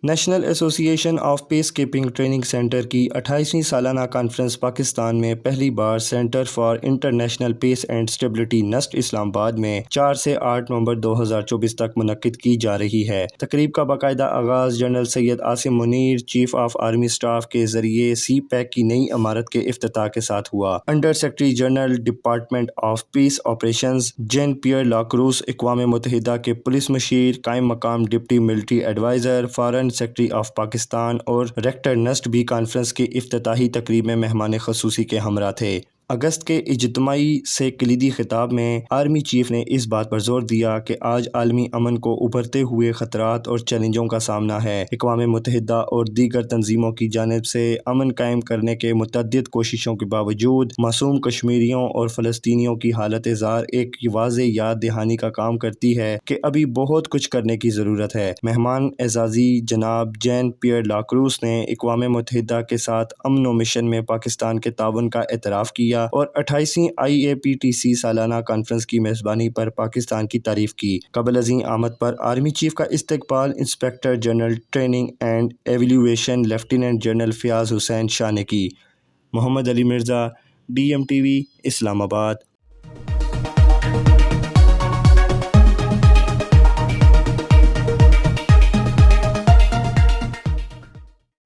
National association of peace keeping training centre کی 28ویں سالانہ کانفرنس پاکستان میں پہلی بار centre for international peace and stability NUST Islamabad میں 4 سے 8 نومبر 2024 تک منعقد کی جا رہی ہے۔ تقریب کا باقاعدہ آغاز general Syed Asim Munir chief of army staff کے ذریعے سی پیک کی نئی عمارت کے افتتاح کے ساتھ ہوا۔ Under secretary general department of peace operations Jean Pierre Lacroix, اقوام متحدہ کے پولیس مشیر، قائم مقام deputy military adviser, foreign secretary of Pakistan اور ریکٹر نسٹ بھی کانفرنس کی افتتاحی تقریب میں مہمان خصوصی کے ہمراہ تھے۔ اگست کے اجتماعی سے کلیدی خطاب میں آرمی چیف نے اس بات پر زور دیا کہ آج عالمی امن کو ابھرتے ہوئے خطرات اور چیلنجوں کا سامنا ہے۔ اقوام متحدہ اور دیگر تنظیموں کی جانب سے امن قائم کرنے کے متعدد کوششوں کے باوجود معصوم کشمیریوں اور فلسطینیوں کی حالت زار ایک واضح یاد دہانی کا کام کرتی ہے کہ ابھی بہت کچھ کرنے کی ضرورت ہے۔ مہمان اعزازی جناب جین پیئر لاکروس نے اقوام متحدہ کے ساتھ امن و مشن میں پاکستان کے تعاون کا اعتراف کیا اور 28ویں IAPTC سالانہ کانفرنس کی میزبانی پر پاکستان کی تعریف کی۔ قبل ازیں آمد پر آرمی چیف کا استقبال inspector general training and evaluation lieutenant general Fayyaz Hussain Shah نے کی۔ محمد علی مرزا، DMTV، اسلام آباد۔